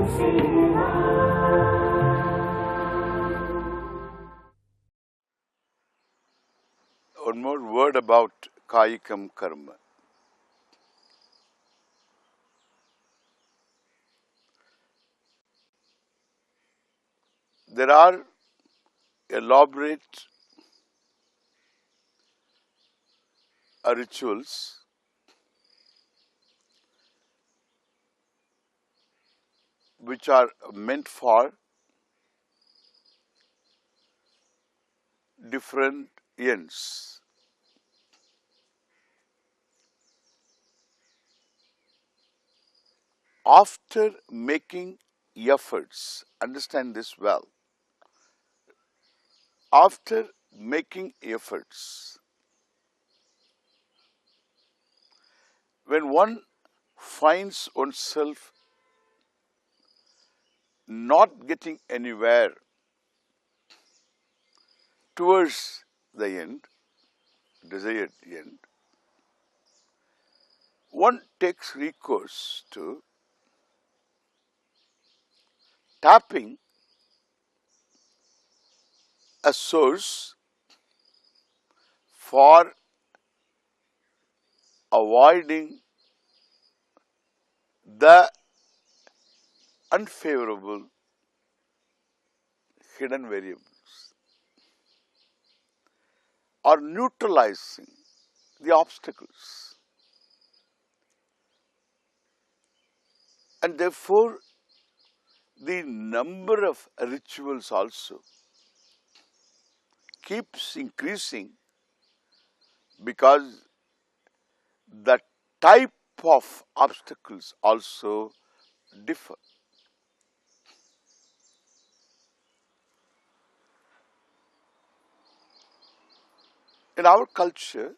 One more word about Kayikam Karma. There are elaborate rituals which are meant for different ends. After making efforts, understand this well, after making efforts, when one finds oneself not getting anywhere towards the end, desired end, one takes recourse to tapping a source for avoiding the unfavorable hidden variables or neutralizing the obstacles. And therefore, the number of rituals also keeps increasing because the type of obstacles also differ. In our culture,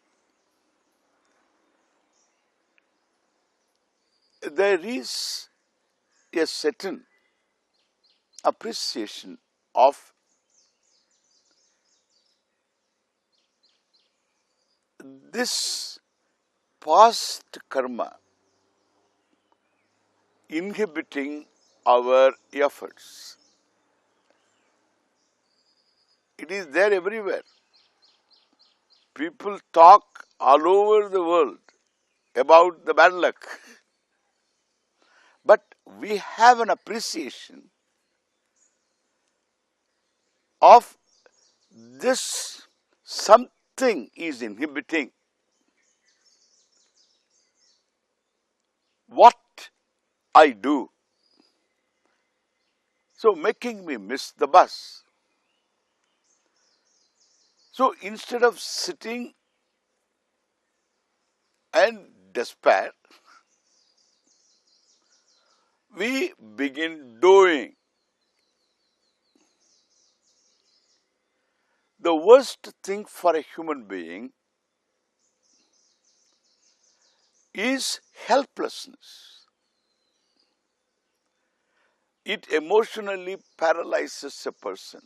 there is a certain appreciation of this past karma inhibiting our efforts. It is there everywhere. People talk all over the world about the bad luck. But we have an appreciation of this something is inhibiting what I do, so making me miss the bus. So instead of sitting and despair, we begin doing. The worst thing for a human being is helplessness. It emotionally paralyzes a person.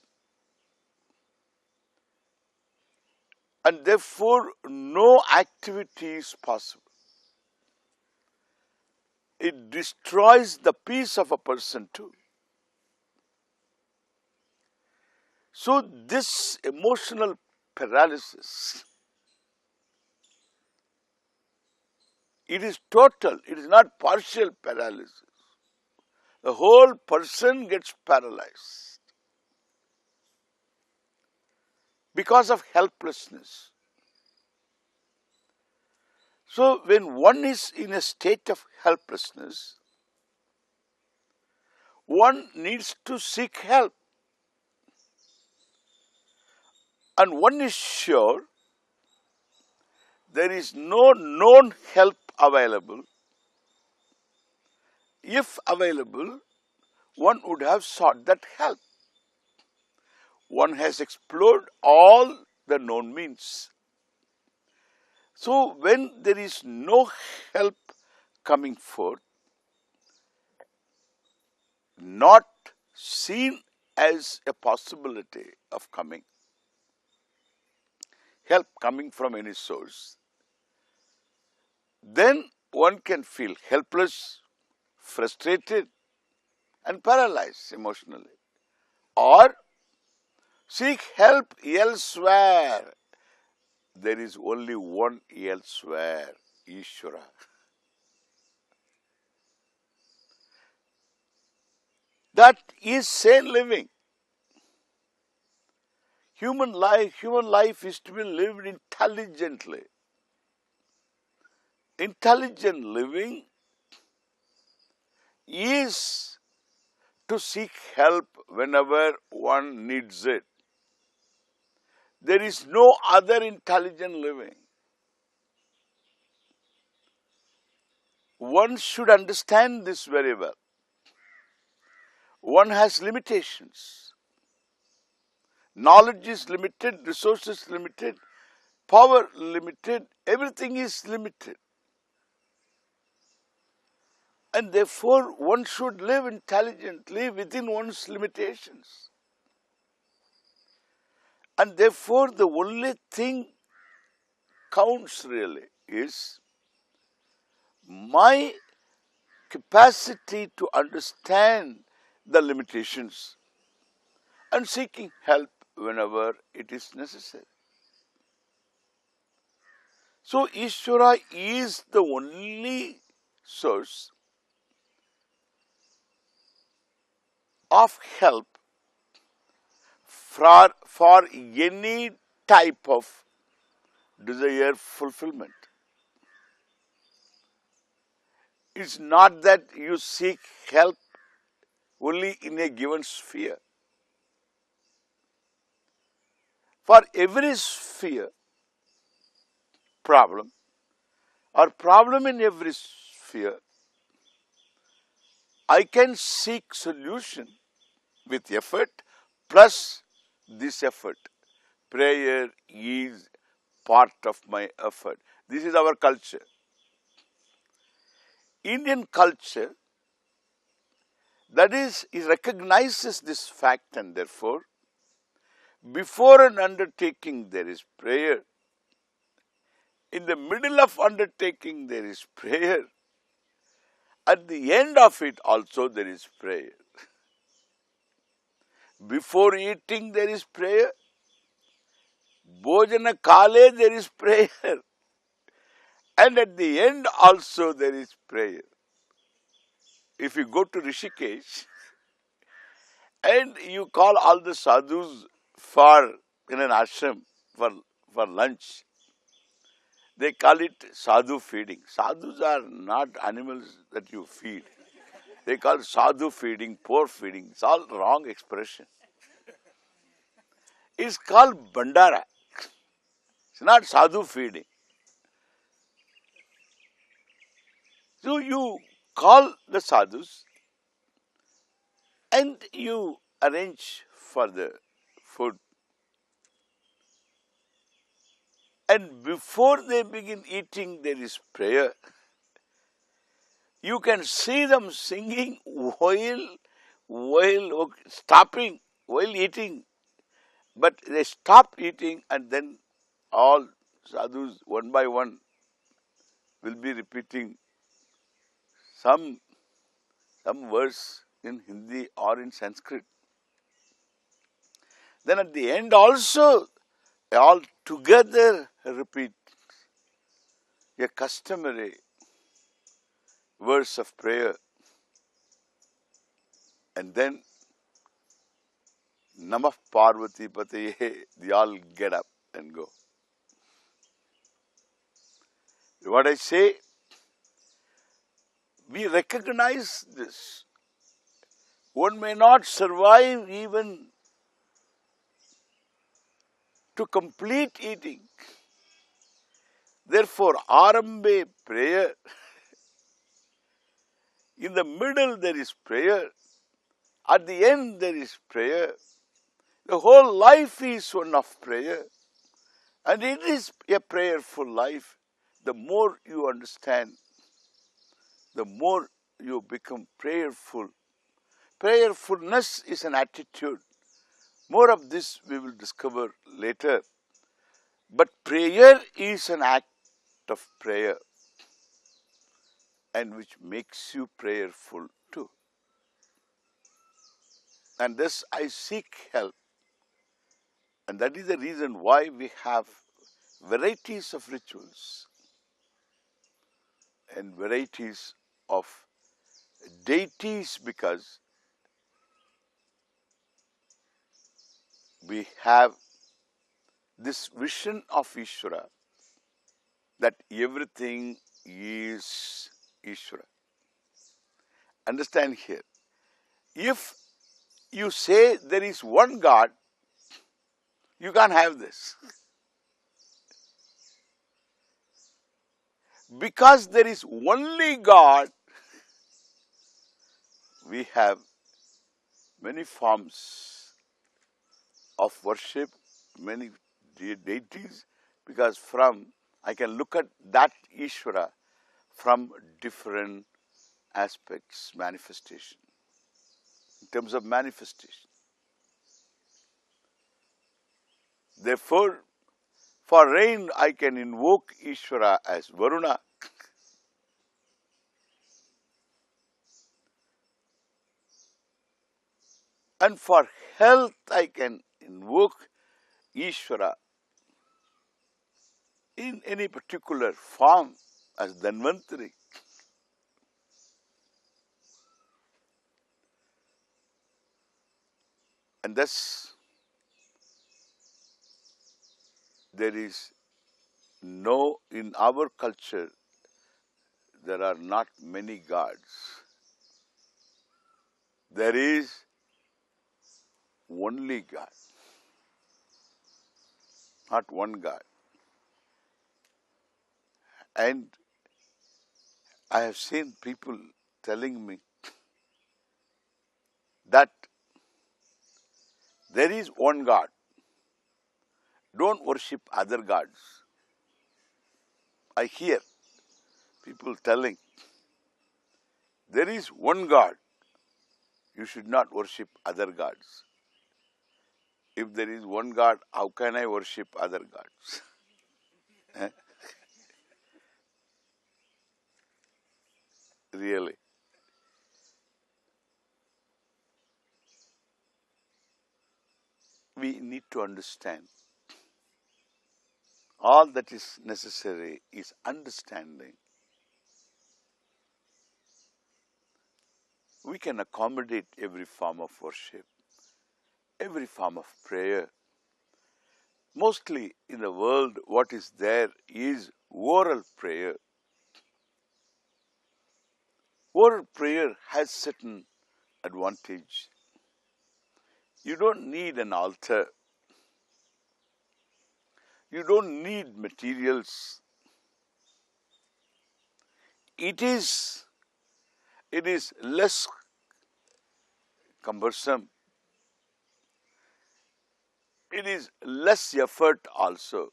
And therefore, no activity is possible. It destroys the peace of a person too. So this emotional paralysis, it is total, it is not partial paralysis. The whole person gets paralyzed because of helplessness. So when one is in a state of helplessness, one needs to seek help. And one is sure there is no known help available. If available, one would have sought that help. One has explored all the known means. So when there is no help coming forth, not seen as a possibility of coming, help coming from any source, then one can feel helpless, frustrated, and paralyzed emotionally. Or seek help elsewhere. There is only one elsewhere, Ishvara. That is sane living. Human life is to be lived intelligently. Intelligent living is to seek help whenever one needs it. There is no other intelligent living. One should understand this very well. One has limitations. Knowledge is limited, resources limited, power limited, everything is limited. And therefore, one should live intelligently within one's limitations. And therefore, the only thing counts really is my capacity to understand the limitations and seeking help whenever it is necessary. So, Ishvara is the only source of help for any type of desire fulfillment. It's not that you seek help only in a given sphere. For every sphere, problem in every sphere, I can seek solution with effort plus this effort. Prayer is part of my effort. This is our culture. Indian culture, that is, it recognizes this fact, and therefore, before an undertaking there is prayer. In the middle of undertaking there is prayer. At the end of it also there is prayer. Before eating there is prayer. Bhojana kale there is prayer. And at the end also there is prayer. If you go to Rishikesh and you call all the sadhus in an ashram for lunch, they call it sadhu feeding. Sadhus are not animals that you feed. They call it sadhu feeding, poor feeding. It's all wrong expression. It's called bandara. It's not sadhu feeding. So you call the sadhus and you arrange for the food. And before they begin eating, there is prayer. You can see them singing while stopping, while eating. But they stop eating and then all sadhus one by one will be repeating some verse in Hindi or in Sanskrit. Then at the end also, all together repeat a customary verse of prayer. And then Namah Parvati Pataye, they all get up and go. What I say, we recognize this. One may not survive even to complete eating. Therefore, Arambe prayer. In the middle there is prayer. At the end there is prayer. The whole life is one of prayer. And it is a prayerful life. The more you understand, the more you become prayerful. Prayerfulness is an attitude. More of this we will discover later. But prayer is an act of prayer, and which makes you prayerful too. And thus I seek help. And that is the reason why we have varieties of rituals and varieties of deities, because we have this vision of Ishvara, that everything is Ishvara. Understand here, if you say there is one God, you can't have this. Because there is only God, we have many forms of worship, many deities, because I can look at that Ishvara from different aspects, manifestation, in terms of manifestation. Therefore, for rain, I can invoke Ishvara as Varuna. And for health, I can invoke Ishvara in any particular form as Dhanvantari. And thus, there is in our culture, there are not many gods. There is only God, not one God. And I have seen people telling me that there is one God. Don't worship other gods. I hear people telling, there is one God. You should not worship other gods. If there is one God, how can I worship other gods? Really. We need to understand. All that is necessary is understanding. We can accommodate every form of worship, every form of prayer. Mostly in the world, what is there is oral prayer. Oral prayer has certain advantage. You don't need an altar. You don't need materials. It is less cumbersome. It is less effort also.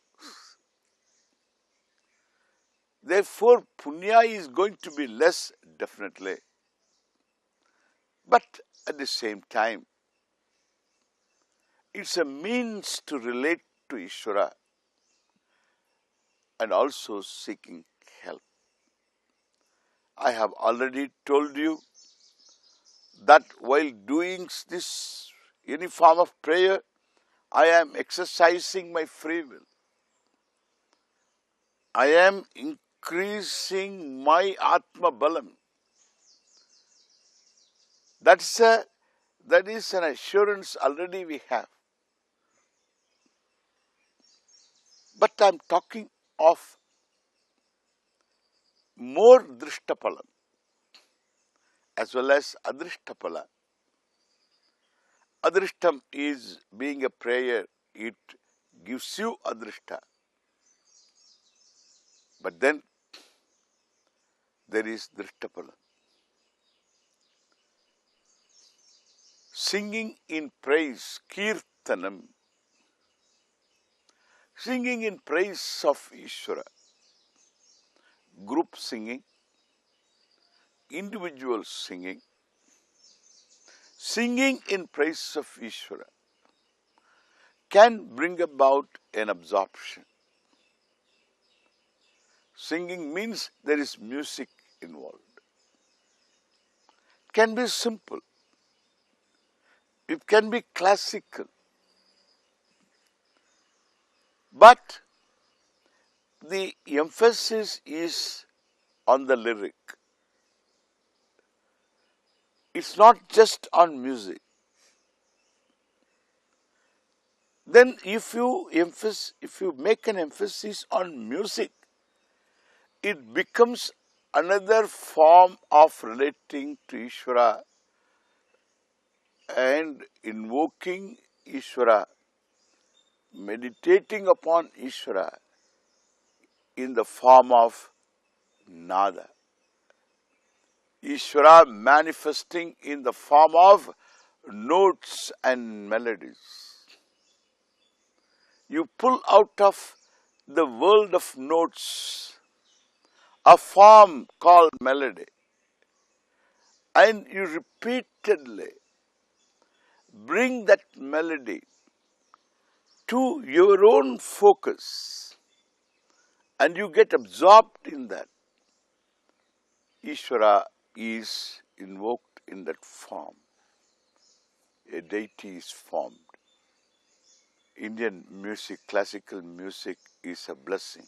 Therefore, punya is going to be less, definitely. But at the same time, it's a means to relate to Ishvara and also seeking help. I have already told you that while doing this, any form of prayer, I am exercising my free will. I am increasing my Atma Balam. That is an assurance already we have. But I am talking of more Drishtapala as well as Adrishtapala. Adrishtam is being a prayer, it gives you Adrishta. But then there is Drishtapala. Singing in praise, Kirtanam. Singing in praise of Ishvara. Group singing, individual singing. Singing in praise of Ishvara can bring about an absorption. Singing means there is music involved. Can be simple. It can be classical. But the emphasis is on the lyric. It's not just on music. Then if you make an emphasis on music, it becomes another form of relating to Ishvara and invoking Ishvara, meditating upon Ishvara in the form of nada. Ishvara manifesting in the form of notes and melodies. You pull out of the world of notes a form called melody, and you repeatedly bring that melody to your own focus, and you get absorbed in that. Ishvara is invoked in that form. A deity is formed. Indian music, classical music, is a blessing.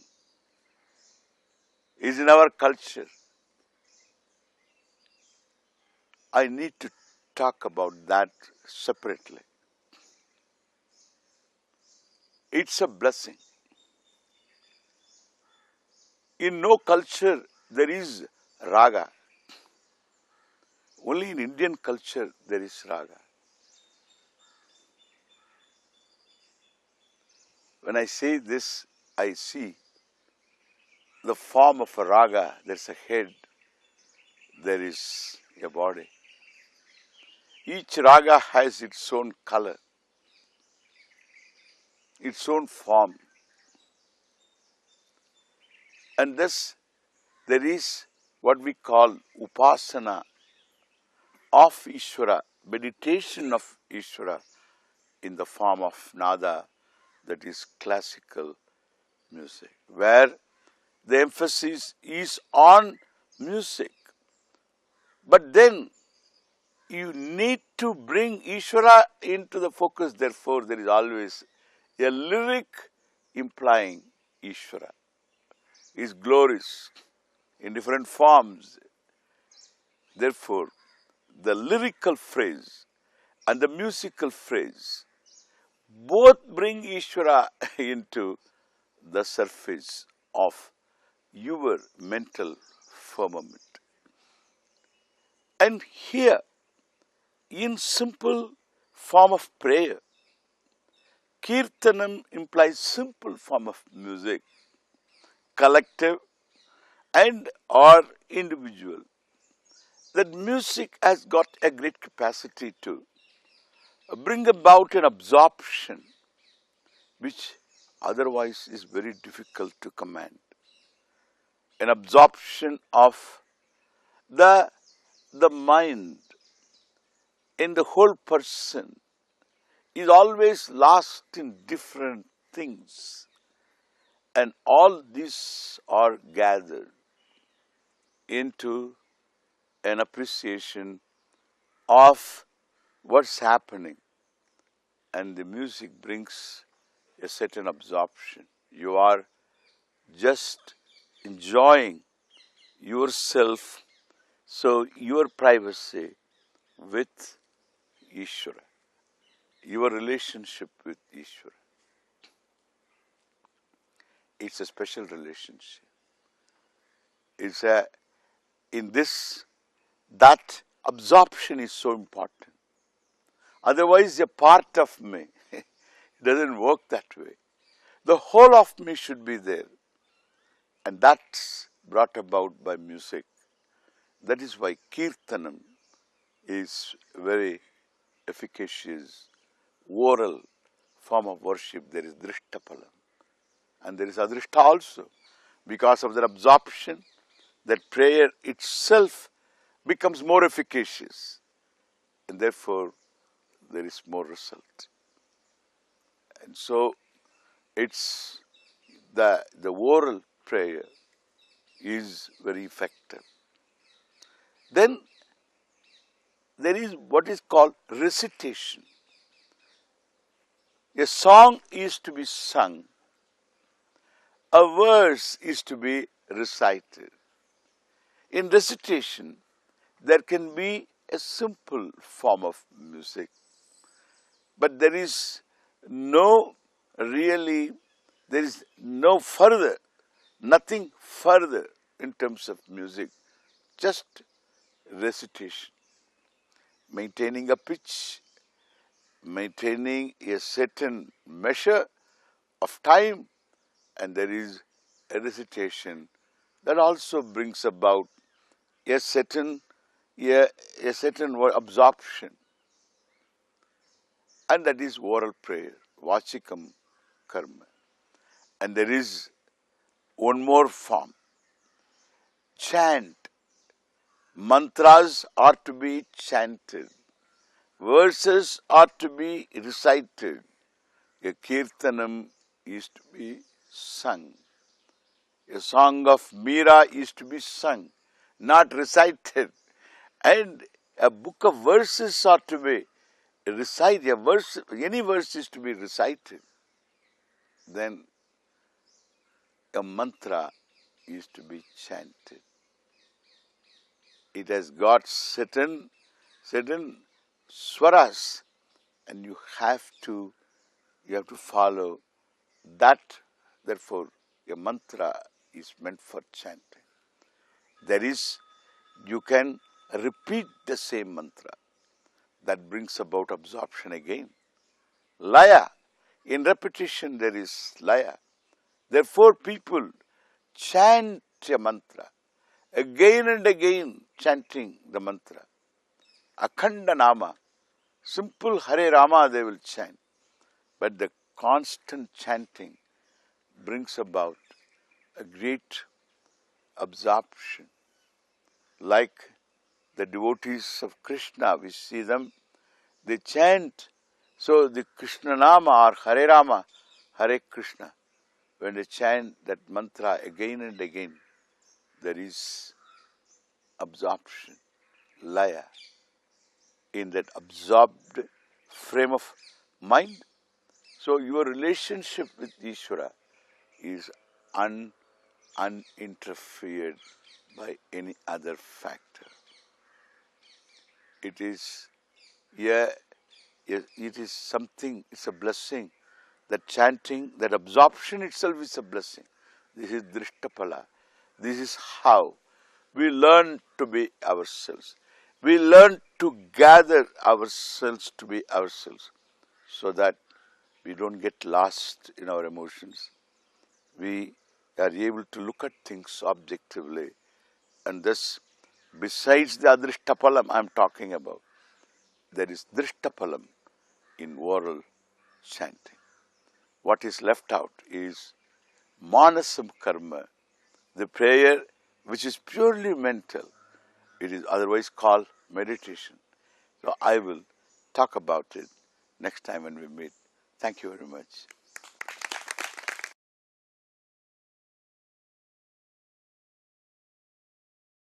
Is in our culture. I need to talk about that separately. It's a blessing. In no culture there is raga. Only in Indian culture there is raga. When I say this, I see the form of a raga. There's a head, there is a body. Each raga has its own color, its own form. And thus there is what we call upasana of Ishvara, meditation of Ishvara in the form of nada, that is classical music, where the emphasis is on music. But then you need to bring Ishvara into the focus, therefore there is always a lyric implying Ishvara, his glories in different forms. Therefore, the lyrical phrase and the musical phrase both bring Ishvara into the surface of your mental firmament. And here, in simple form of prayer, Kirtanam implies simple form of music, collective and or individual. That music has got a great capacity to bring about an absorption which otherwise is very difficult to command. An absorption of the mind in the whole person is always lost in different things, and all these are gathered into an appreciation of what's happening, and the music brings a certain absorption. You are just enjoying yourself, so your privacy with Ishvara, your relationship with Ishvara. It's a special relationship. It's that absorption is so important. Otherwise, a part of me doesn't work that way. The whole of me should be there. And that's brought about by music. That is why Kirtanam is very efficacious, oral form of worship. There is Drishtapalam. And there is Adrishta also. Because of that absorption, that prayer itself becomes more efficacious. And therefore, there is more result. And so, it's the oral prayer is very effective. Then, there is what is called recitation. A song is to be sung. A verse is to be recited. In recitation, there can be a simple form of music, but there is no nothing further in terms of music, just recitation. Maintaining a pitch, maintaining a certain measure of time, and there is a recitation that also brings about a certain word, absorption, and that is oral prayer, vachikam karma. And there is one more form, chant. Mantras are to be chanted. Verses are to be recited. A kirtanam is to be sung. A song of Meera is to be sung, not recited. And a book of verses are to be recited. Any verse is to be recited. Then a mantra is to be chanted. It has got certain swaras, and you have to follow that. Therefore, a mantra is meant for chanting. You can repeat the same mantra. That brings about absorption again. Laya. In repetition there is laya. Therefore, people chant a mantra, again and again chanting the mantra. Akhanda Nama, simple Hare Rama they will chant. But the constant chanting brings about a great absorption. Like the devotees of Krishna, we see them, they chant. So the Krishna Nama or Hare Rama, Hare Krishna, when they chant that mantra again and again, there is absorption, laya, in that absorbed frame of mind. So your relationship with Ishvara is uninterfered by any other factor. It is something, it's a blessing. That chanting, that absorption itself is a blessing. This is Drishtapala. This is how we learn to be ourselves. We learn to gather ourselves to be ourselves, so that we don't get lost in our emotions. We are able to look at things objectively, and thus, besides the Adrishtapalam I am talking about, there is Drishtapalam in oral chanting. What is left out is Manasam Karma, the prayer which is purely mental. It is otherwise called meditation. So I will talk about it next time when we meet. Thank you very much.